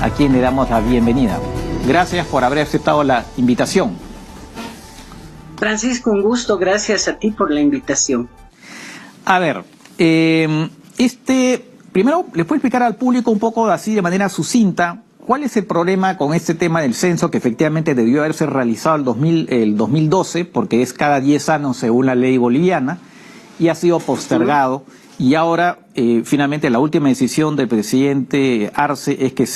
a quien le damos la bienvenida. Gracias por haber aceptado la invitación. Francisco, un gusto, gracias a ti por la invitación. A ver, primero les puedo explicar al público un poco así de manera sucinta cuál es el problema con este tema del censo, que efectivamente debió haberse realizado el 2012, porque es cada 10 años según la ley boliviana, y ha sido postergado. Y ahora, finalmente, la última decisión del presidente Arce es que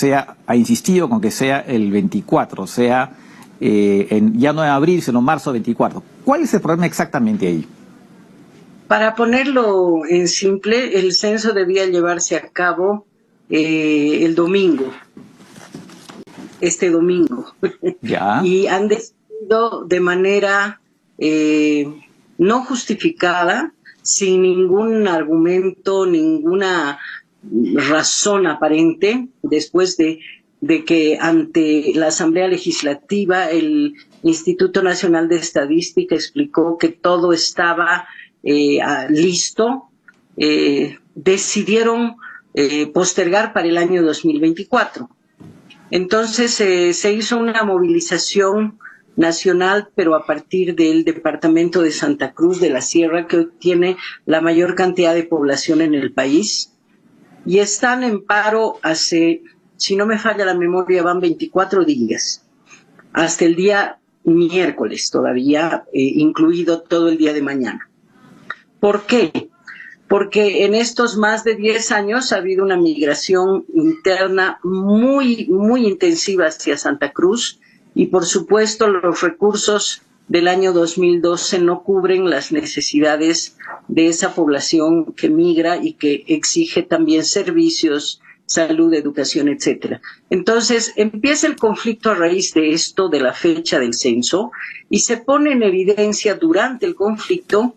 ha insistido con que sea el 24, o sea, ya no en abril, sino marzo 24. ¿Cuál es el problema exactamente ahí? Para ponerlo en simple, el censo debía llevarse a cabo el domingo, este domingo. Ya. Y han decidido de manera no justificada, sin ningún argumento, ninguna razón aparente, después de que ante la Asamblea Legislativa el Instituto Nacional de Estadística explicó que todo estaba listo, decidieron postergar para el año 2024. Entonces se hizo una movilización nacional, pero a partir del departamento de Santa Cruz de la Sierra, que hoy tiene la mayor cantidad de población en el país, y están en paro hace, si no me falla la memoria, van 24 días, hasta el día miércoles todavía, incluido todo el día de mañana. ¿Por qué? Porque en estos más de 10 años ha habido una migración interna muy, muy intensiva hacia Santa Cruz, y por supuesto los recursos del año 2012 no cubren las necesidades de esa población que migra y que exige también servicios, salud, educación, etcétera. Entonces empieza el conflicto a raíz de esto, de la fecha del censo, y se pone en evidencia durante el conflicto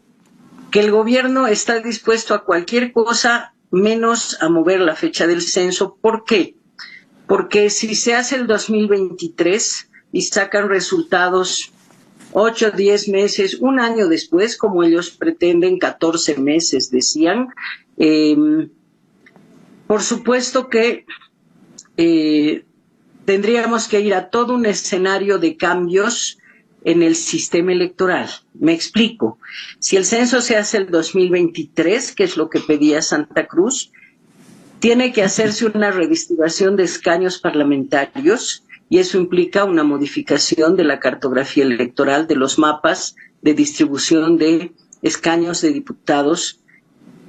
que el gobierno está dispuesto a cualquier cosa menos a mover la fecha del censo. ¿Por qué? Porque si se hace el 2023 y sacan resultados 8, 10 meses, un año después, como ellos pretenden, 14 meses decían, por supuesto que tendríamos que ir a todo un escenario de cambios en el sistema electoral. Me explico. Si el censo se hace el 2023, que es lo que pedía Santa Cruz, tiene que hacerse una redistribución de escaños parlamentarios, y eso implica una modificación de la cartografía electoral, de los mapas de distribución de escaños de diputados,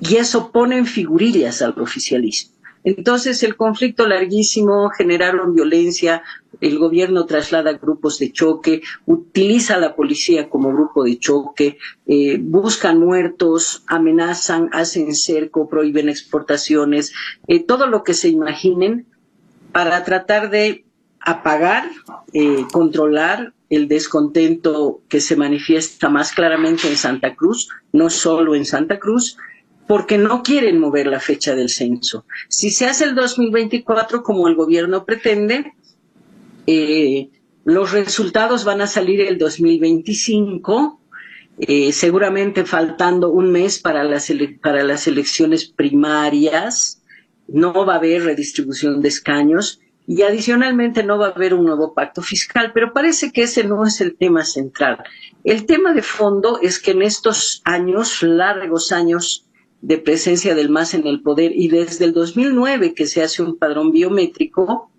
y eso pone en figurillas al oficialismo. Entonces el conflicto larguísimo, generaron violencia, el gobierno traslada grupos de choque, utiliza a la policía como grupo de choque, buscan muertos, amenazan, hacen cerco, prohíben exportaciones, todo lo que se imaginen para tratar de apagar, controlar el descontento que se manifiesta más claramente en Santa Cruz, no solo en Santa Cruz, porque no quieren mover la fecha del censo. Si se hace el 2024 como el gobierno pretende, los resultados van a salir el 2025, seguramente faltando un mes para las elecciones primarias. No va a haber redistribución de escaños y adicionalmente no va a haber un nuevo pacto fiscal, pero parece que ese no es el tema central. El tema de fondo es que en estos años, largos años, de presencia del MAS en el poder, y desde el 2009 que se hace un padrón biométrico,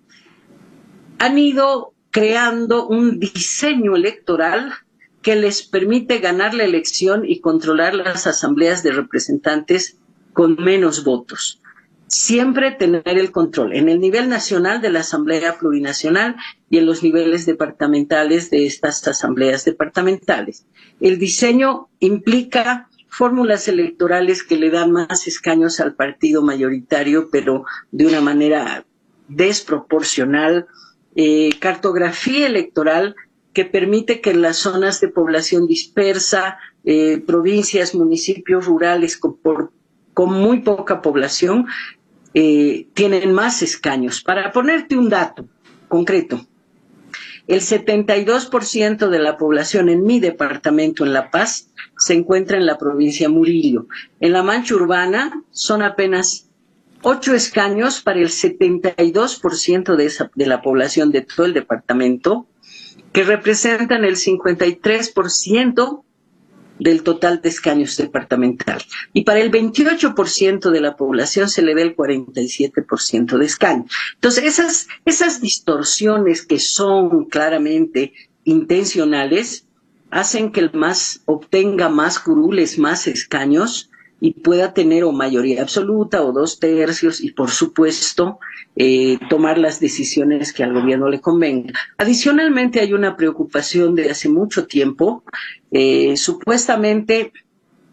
han ido creando un diseño electoral que les permite ganar la elección y controlar las asambleas de representantes con menos votos. Siempre tener el control en el nivel nacional de la Asamblea Plurinacional y en los niveles departamentales de estas asambleas departamentales. El diseño implica fórmulas electorales que le dan más escaños al partido mayoritario, pero de una manera desproporcional, cartografía electoral que permite que en las zonas de población dispersa, provincias, municipios rurales con muy poca población, tienen más escaños. Para ponerte un dato concreto, el 72% de la población en mi departamento, en La Paz, se encuentra en la provincia Murillo. En la mancha urbana son apenas 8 escaños para el 72% de la población de todo el departamento, que representan el 53% del total de escaños departamental. Y para el 28% de la población se le da el 47% de escaños. Entonces, esas distorsiones que son claramente intencionales hacen que el MAS obtenga más curules, más escaños, y pueda tener o mayoría absoluta o 2/3 y, por supuesto, tomar las decisiones que al gobierno le convenga. Adicionalmente, hay una preocupación de hace mucho tiempo. Supuestamente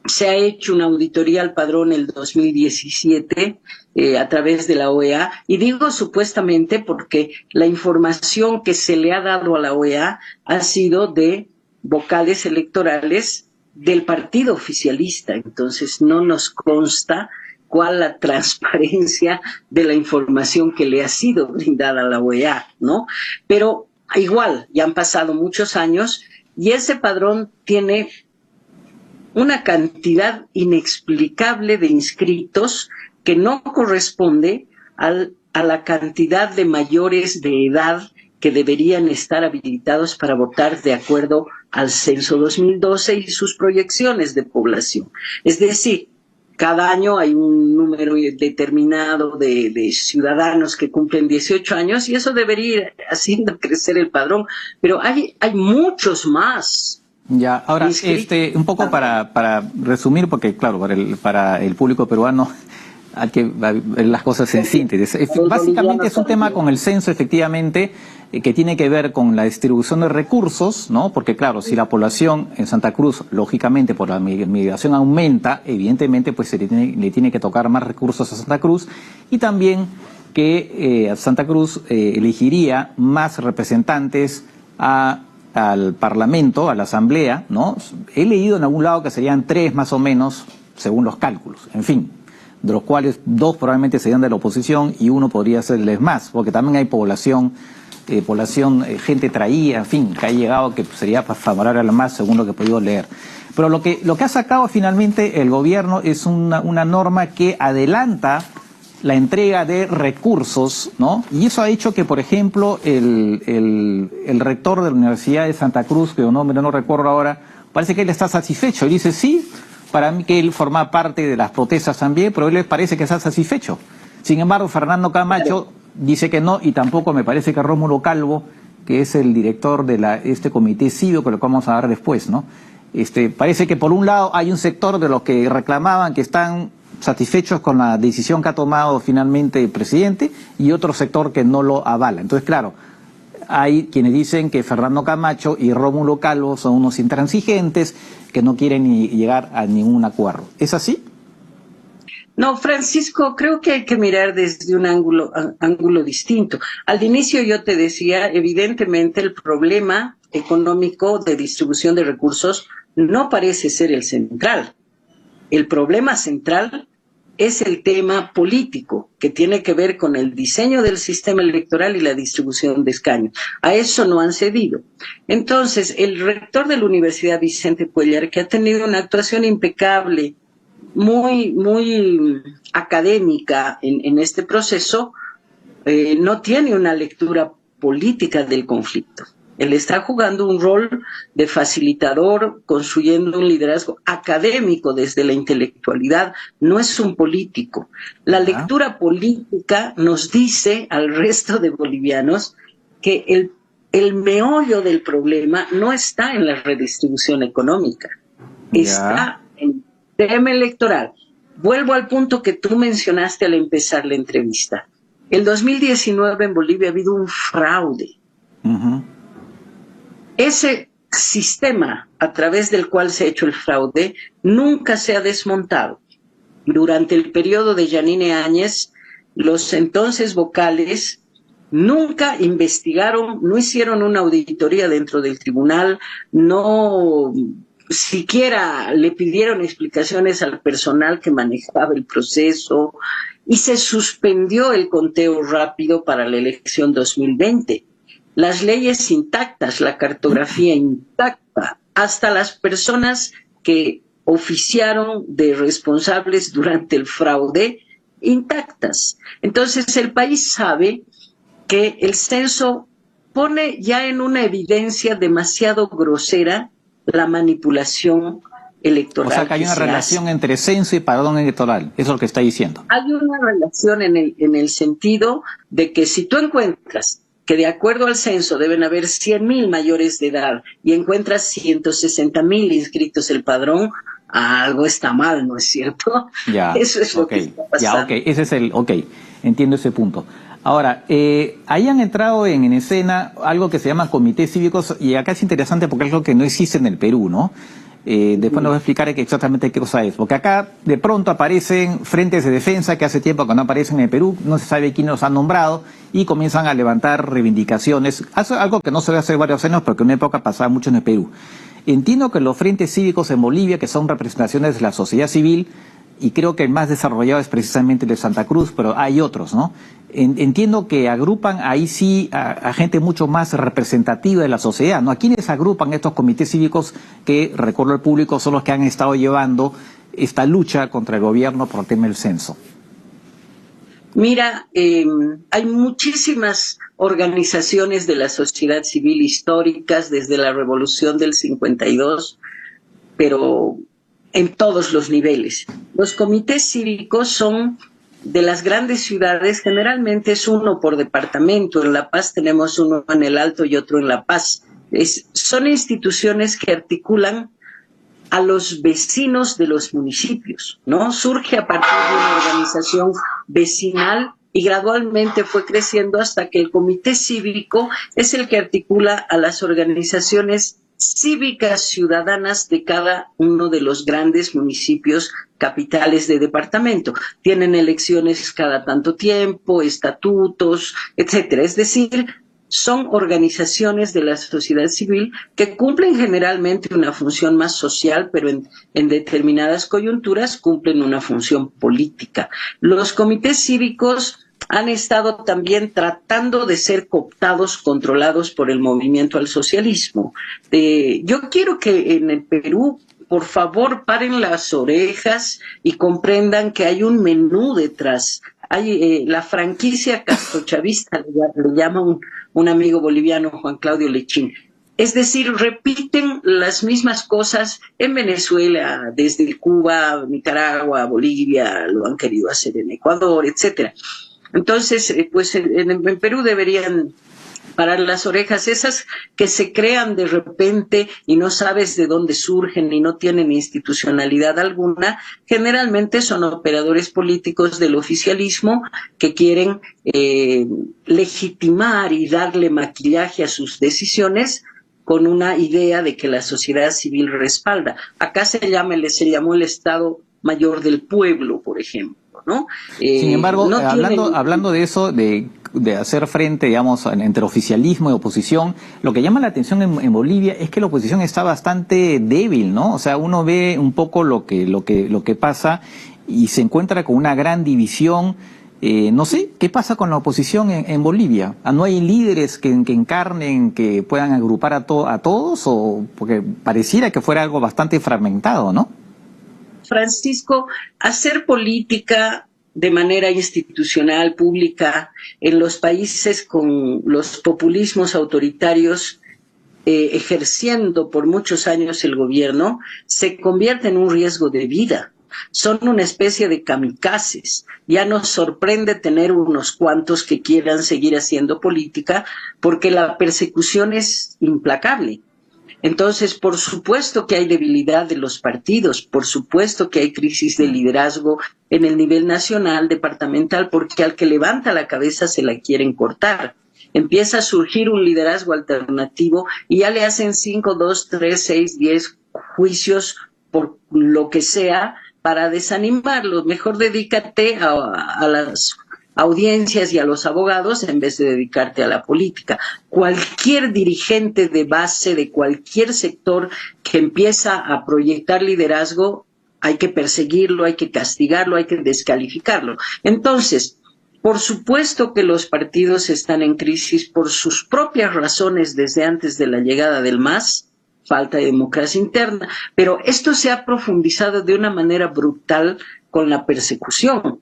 se ha hecho una auditoría al padrón el 2017 a través de la OEA, y digo supuestamente porque la información que se le ha dado a la OEA ha sido de vocales electorales del partido oficialista, entonces no nos consta cuál la transparencia de la información que le ha sido brindada a la OEA, ¿no? Pero igual, ya han pasado muchos años y ese padrón tiene una cantidad inexplicable de inscritos que no corresponde a la cantidad de mayores de edad que deberían estar habilitados para votar de acuerdo al censo 2012 y sus proyecciones de población. Es decir, cada año hay un número determinado de ciudadanos que cumplen 18 años y eso debería ir haciendo crecer el padrón, pero hay muchos más. Ya, ahora, un poco para resumir, porque claro, para el público peruano hay que ver las cosas en síntesis. Básicamente es un tema con el censo, efectivamente, que tiene que ver con la distribución de recursos, ¿no? Porque claro, si la población en Santa Cruz, lógicamente por la migración aumenta, evidentemente pues le tiene que tocar más recursos a Santa Cruz, y también que Santa Cruz elegiría más representantes al Parlamento, a la Asamblea, ¿no? He leído en algún lado que serían 3 más o menos, según los cálculos, en fin, de los cuales 2 probablemente serían de la oposición y 1 podría serles más, porque también hay población, gente traída, en fin, que ha llegado que sería favorable a la más, según lo que he podido leer. Pero lo que ha sacado finalmente el gobierno es una norma que adelanta la entrega de recursos, ¿no? Y eso ha hecho que, por ejemplo, el rector de la Universidad de Santa Cruz, que no recuerdo ahora, parece que él está satisfecho. Y dice, sí, para mí que él forma parte de las protestas también, pero él le parece que está satisfecho. Sin embargo, Fernando Camacho dice que no, y tampoco me parece que Rómulo Calvo, que es el director de este comité cívico, que lo vamos a dar después, ¿no? Parece que por un lado hay un sector de los que reclamaban que están satisfechos con la decisión que ha tomado finalmente el presidente, y otro sector que no lo avala. Entonces, claro, hay quienes dicen que Fernando Camacho y Rómulo Calvo son unos intransigentes que no quieren ni llegar a ningún acuerdo. ¿Es así? No, Francisco, creo que hay que mirar desde un ángulo distinto. Al inicio yo te decía, evidentemente el problema económico de distribución de recursos no parece ser el central. El problema central es el tema político, que tiene que ver con el diseño del sistema electoral y la distribución de escaños. A eso no han cedido. Entonces, el rector de la Universidad, Vicente Cuéllar, que ha tenido una actuación impecable, muy académica en este proceso, no tiene una lectura política del conflicto. Él está jugando un rol de facilitador, construyendo un liderazgo académico desde la intelectualidad, no es un político. La lectura política nos dice al resto de bolivianos que el meollo del problema no está en la redistribución económica, está en el tema electoral. Vuelvo al punto que tú mencionaste al empezar la entrevista. El 2019 en Bolivia ha habido un fraude. Ese sistema a través del cual se ha hecho el fraude nunca se ha desmontado. Durante el periodo de Yanine Áñez, los entonces vocales nunca investigaron, no hicieron una auditoría dentro del tribunal, no siquiera le pidieron explicaciones al personal que manejaba el proceso, y se suspendió el conteo rápido para la elección 2020. Las leyes intactas, la cartografía intacta, hasta las personas que oficiaron de responsables durante el fraude intactas. Entonces el país sabe que el censo pone ya en una evidencia demasiado grosera la manipulación O sea electoral que hay que una se hace. relación entre censo y padrón electoral, eso es lo que está diciendo. Hay una relación en el sentido de que si tú encuentras que de acuerdo al censo deben haber 100.000 mayores de edad y encuentras 160.000 inscritos el padrón, algo está mal, ¿no es cierto? Ya, Eso es lo ok, que está ya, ok, pasando. ese es el, ok, entiendo ese punto. Ahora, ahí han entrado en escena algo que se llama comités cívicos, y acá es interesante porque es algo que no existe en el Perú, ¿no? Después nos va a explicar exactamente qué cosa es, porque acá de pronto aparecen frentes de defensa que hace tiempo que no aparecen en el Perú, no se sabe quién los ha nombrado, y comienzan a levantar reivindicaciones, hace algo que no se ve hace varios años, pero que en una época pasaba mucho en el Perú. Entiendo que los frentes cívicos en Bolivia, que son representaciones de la sociedad civil, y creo que el más desarrollado es precisamente el de Santa Cruz, pero hay otros, ¿no? Entiendo que agrupan ahí sí a gente mucho más representativa de la sociedad, ¿no? ¿A quiénes agrupan estos comités cívicos que, recuerdo al público, son los que han estado llevando esta lucha contra el gobierno por el tema del censo? Mira, hay muchísimas organizaciones de la sociedad civil históricas desde la Revolución del 52, pero en todos los niveles. Los comités cívicos son de las grandes ciudades, generalmente es uno por departamento. En La Paz tenemos uno en el Alto y otro en La Paz. Son instituciones que articulan a los vecinos de los municipios, ¿no? Surge a partir de una organización vecinal y gradualmente fue creciendo hasta que el comité cívico es el que articula a las organizaciones cívicas ciudadanas de cada uno de los grandes municipios capitales de departamento. Tienen elecciones cada tanto tiempo, estatutos, etcétera. Es decir, son organizaciones de la sociedad civil que cumplen generalmente una función más social, pero en determinadas coyunturas cumplen una función política. Los comités cívicos han estado también tratando de ser cooptados, controlados por el movimiento al socialismo. Yo quiero que en el Perú, por favor, paren las orejas y comprendan que hay un menú detrás. Hay la franquicia castrochavista, le llama un amigo boliviano, Juan Claudio Lechín. Es decir, repiten las mismas cosas en Venezuela, desde Cuba, Nicaragua, Bolivia, lo han querido hacer en Ecuador, etcétera. Entonces, pues en Perú deberían parar las orejas, esas que se crean de repente y no sabes de dónde surgen y no tienen institucionalidad alguna, generalmente son operadores políticos del oficialismo que quieren legitimar y darle maquillaje a sus decisiones con una idea de que la sociedad civil respalda. Acá se llamó el Estado Mayor del Pueblo, por ejemplo, ¿no? Sin embargo, No tienen. hablando de eso, de hacer frente, digamos, entre oficialismo y oposición, lo que llama la atención en Bolivia es que la oposición está bastante débil, ¿no? O sea, uno ve un poco lo que pasa y se encuentra con una gran división. No sé, ¿qué pasa con la oposición en Bolivia? ¿No hay líderes que encarnen, que puedan agrupar a todos? O porque pareciera que fuera algo bastante fragmentado, ¿no? Francisco, hacer política de manera institucional, pública, en los países con los populismos autoritarios ejerciendo por muchos años el gobierno, se convierte en un riesgo de vida. Son una especie de kamikazes. Ya nos sorprende tener unos cuantos que quieran seguir haciendo política porque la persecución es implacable. Entonces, por supuesto que hay debilidad de los partidos, por supuesto que hay crisis de liderazgo en el nivel nacional, departamental, porque al que levanta la cabeza se la quieren cortar. Empieza a surgir un liderazgo alternativo y ya le hacen 5, 2, 3, 6, 10 juicios por lo que sea para desanimarlos. Mejor dedícate a las audiencias y a los abogados en vez de dedicarte a la política. Cualquier dirigente de base de cualquier sector que empieza a proyectar liderazgo, hay que perseguirlo, hay que castigarlo, hay que descalificarlo. Entonces, por supuesto que los partidos están en crisis por sus propias razones desde antes de la llegada del MAS, falta de democracia interna, pero esto se ha profundizado de una manera brutal con la persecución.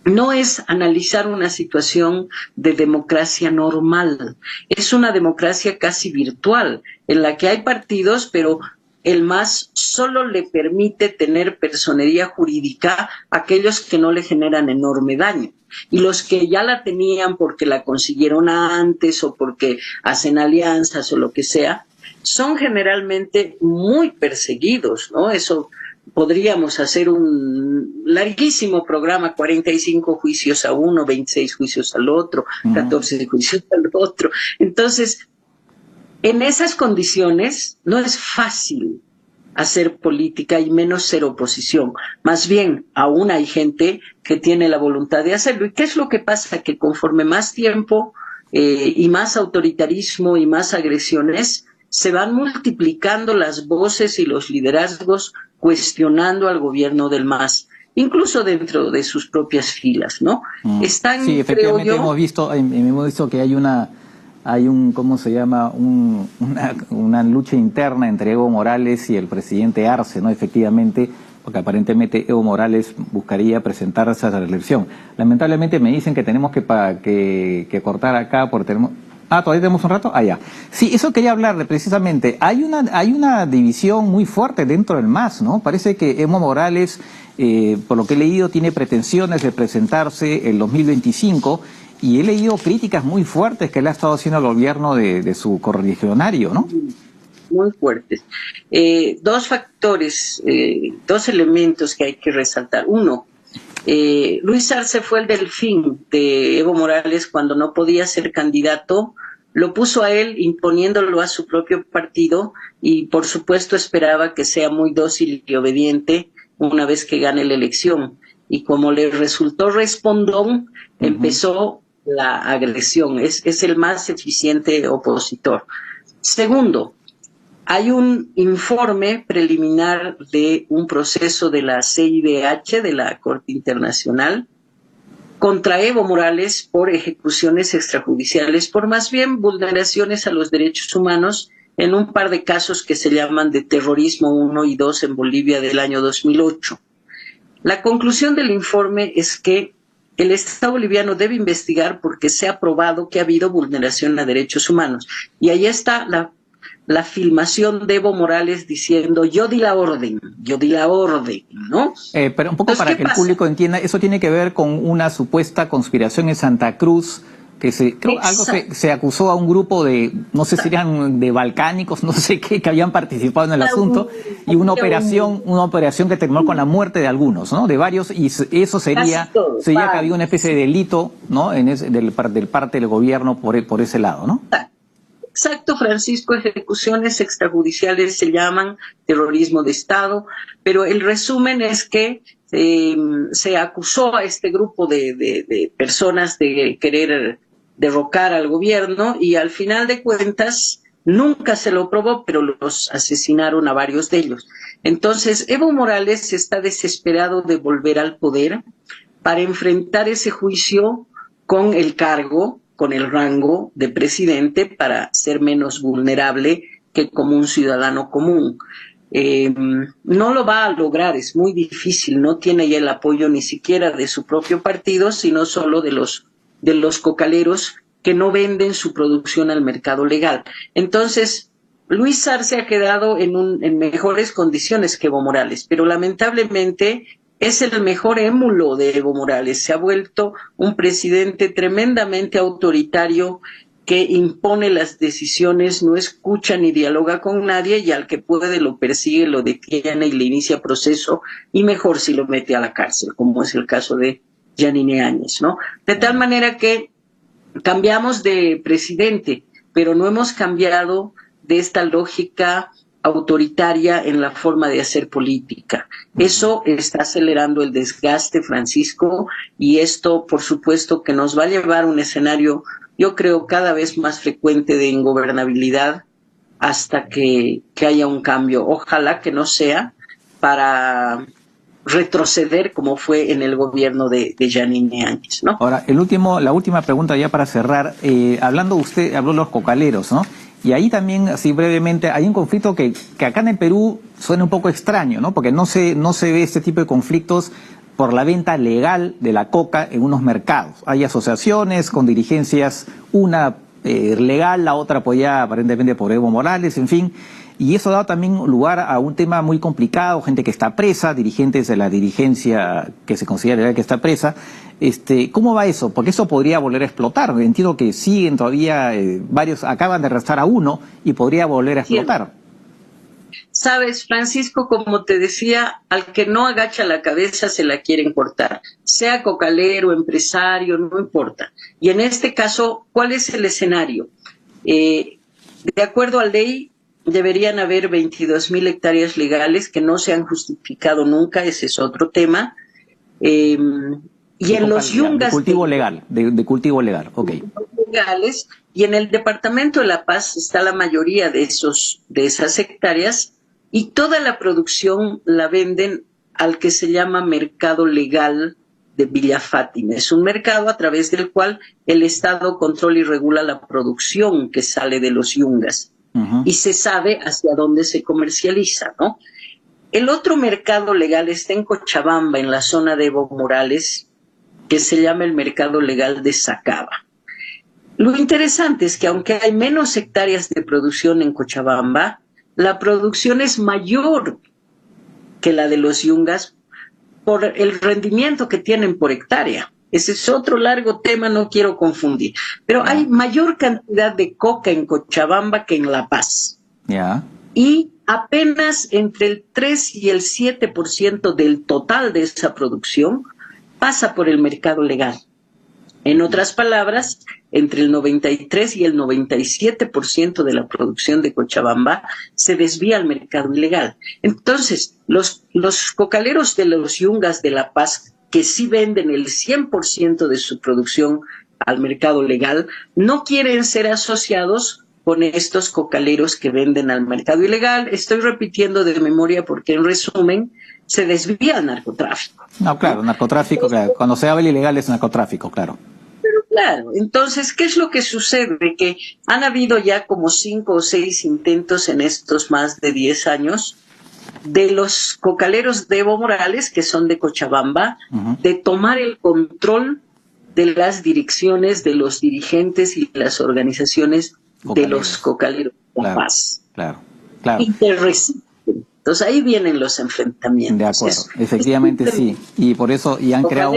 no es analizar una situación de democracia normal, es una democracia casi virtual, en la que hay partidos, pero el MAS solo le permite tener personería jurídica a aquellos que no le generan enorme daño. Y los que ya la tenían porque la consiguieron antes o porque hacen alianzas o lo que sea, son generalmente muy perseguidos, ¿no? Eso podríamos hacer un larguísimo programa, 45 juicios a uno, 26 juicios al otro, 14 juicios al otro. Entonces, en esas condiciones no es fácil hacer política y menos ser oposición. Más bien, aún hay gente que tiene la voluntad de hacerlo. ¿Y qué es lo que pasa? Que conforme más tiempo y más autoritarismo y más agresiones, se van multiplicando las voces y los liderazgos cuestionando al gobierno del MAS, incluso dentro de sus propias filas, ¿no? Están, sí, efectivamente creo yo, hemos visto que hay un, ¿cómo se llama? Una lucha interna entre Evo Morales y el presidente Arce, ¿no? Efectivamente, porque aparentemente Evo Morales buscaría presentarse a la elección. Lamentablemente me dicen que tenemos que cortar acá porque tenemos... Ah, ¿todavía tenemos un rato? Ah, ya. Sí, eso quería hablarle precisamente. Hay una división muy fuerte dentro del MAS, ¿no? Parece que Evo Morales, por lo que he leído, tiene pretensiones de presentarse el 2025 y he leído críticas muy fuertes que le ha estado haciendo al gobierno de su correligionario, ¿no? muy fuertes. Dos factores, dos elementos que hay que resaltar. Uno, Luis Arce fue el delfín de Evo Morales cuando no podía ser candidato, lo puso a él imponiéndolo a su propio partido y por supuesto esperaba que sea muy dócil y obediente una vez que gane la elección. Y como le resultó respondón, empezó la agresión. Es el más eficiente opositor. Segundo, hay un informe preliminar de un proceso de la CIDH, de la Corte Internacional, contra Evo Morales por ejecuciones extrajudiciales, por más bien vulneraciones a los derechos humanos en un par de casos que se llaman de terrorismo 1 y 2 en Bolivia del año 2008. La conclusión del informe es que el Estado boliviano debe investigar porque se ha probado que ha habido vulneración a derechos humanos. Y ahí está la filmación de Evo Morales diciendo yo di la orden, ¿no? Pero un poco Entonces, para ¿qué que el pasa? público entienda, eso tiene que ver con una supuesta conspiración en Santa Cruz, que Exacto. se acusó a un grupo de, no sé si eran de balcánicos, no sé qué, que habían participado en el asunto, y una operación que terminó con la muerte de algunos, ¿no? De varios, y eso Casi todos, sería que había una varios. especie de delito, ¿no? Del parte del gobierno por ese lado, ¿no? Exacto, Francisco, ejecuciones extrajudiciales se llaman terrorismo de Estado, pero el resumen es que se acusó a este grupo de personas de querer derrocar al gobierno y al final de cuentas nunca se lo probó, pero los asesinaron a varios de ellos. Entonces, Evo Morales está desesperado de volver al poder para enfrentar ese juicio con el cargo, con el rango de presidente para ser menos vulnerable que como un ciudadano común. No lo va a lograr, es muy difícil, no tiene ya el apoyo ni siquiera de su propio partido, sino solo de los cocaleros que no venden su producción al mercado legal. Entonces, Luis Arce ha quedado en mejores condiciones que Evo Morales, pero lamentablemente es el mejor émulo de Evo Morales. Se ha vuelto un presidente tremendamente autoritario que impone las decisiones, no escucha ni dialoga con nadie y al que puede lo persigue, lo detiene y le inicia proceso y mejor si lo mete a la cárcel, como es el caso de Yanine Áñez, ¿no? De tal manera que cambiamos de presidente, pero no hemos cambiado de esta lógica autoritaria en la forma de hacer política. Eso está acelerando el desgaste, Francisco, y esto, por supuesto, que nos va a llevar a un escenario, yo creo, cada vez más frecuente de ingobernabilidad hasta que haya un cambio. Ojalá que no sea para retroceder como fue en el gobierno de Yanine Áñez, ¿no? Ahora, la última pregunta ya para cerrar. Usted habló de los cocaleros, ¿no? Y ahí también, así brevemente, hay un conflicto que acá en el Perú suena un poco extraño, ¿no? Porque no se ve este tipo de conflictos por la venta legal de la coca en unos mercados. Hay asociaciones con dirigencias, una legal, la otra apoyada aparentemente por Evo Morales, en fin. Y eso ha dado también lugar a un tema muy complicado, gente que está presa, dirigentes de la dirigencia que se considera legal que está presa. ¿Cómo va eso? Porque eso podría volver a explotar. Entiendo que siguen todavía varios, acaban de arrestar a uno y podría volver a explotar. Sabes, Francisco, como te decía, al que no agacha la cabeza se la quieren cortar, sea cocalero, empresario, no importa. Y en este caso, ¿cuál es el escenario? De acuerdo a ley, deberían haber 22,000 hectáreas legales que no se han justificado nunca, ese es otro tema. Y en los yungas... De cultivo legal, de cultivo legal, ok. Legales, y en el departamento de La Paz está la mayoría de esas hectáreas, y toda la producción la venden al que se llama mercado legal de Villa Fátima. Es un mercado a través del cual el Estado controla y regula la producción que sale de los yungas. Y se sabe hacia dónde se comercializa, ¿no? El otro mercado legal está en Cochabamba, en la zona de Evo Morales, que se llama el mercado legal de Sacaba. Lo interesante es que aunque hay menos hectáreas de producción en Cochabamba, la producción es mayor que la de los yungas por el rendimiento que tienen por hectárea. Ese es otro largo tema, no quiero confundir. Pero hay mayor cantidad de coca en Cochabamba que en La Paz. Y apenas entre el 3 y el 7% del total de esa producción pasa por el mercado legal. En otras palabras, entre el 93 y el 97% de la producción de Cochabamba se desvía al mercado ilegal. Entonces, los cocaleros de los yungas de La Paz, que sí venden el 100% de su producción al mercado legal, no quieren ser asociados con estos cocaleros que venden al mercado ilegal. Estoy repitiendo de memoria porque, en resumen, se desvía al narcotráfico. No, claro, narcotráfico, claro. Cuando se habla ilegal es narcotráfico, claro. Pero claro, entonces, ¿qué es lo que sucede? Que han habido ya como 5 o 6 intentos en estos más de 10 años de los cocaleros de Evo Morales, que son de Cochabamba, de tomar el control de las direcciones, de los dirigentes y las organizaciones de los cocaleros de La Paz. Claro. Y te resisten. Entonces ahí vienen los enfrentamientos. De acuerdo, efectivamente sí. Y por eso han creado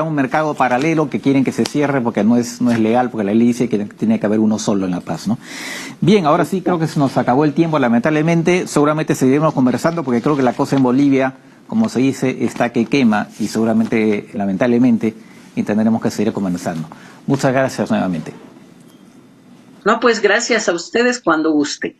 un mercado paralelo que quieren que se cierre porque no es legal, porque la ley dice que tiene que haber uno solo en La Paz, ¿no? Bien, ahora sí creo que se nos acabó el tiempo, lamentablemente. Seguramente seguiremos conversando porque creo que la cosa en Bolivia, como se dice, está que quema y seguramente, lamentablemente, tendremos que seguir conversando. Muchas gracias nuevamente. No, pues gracias a ustedes cuando guste.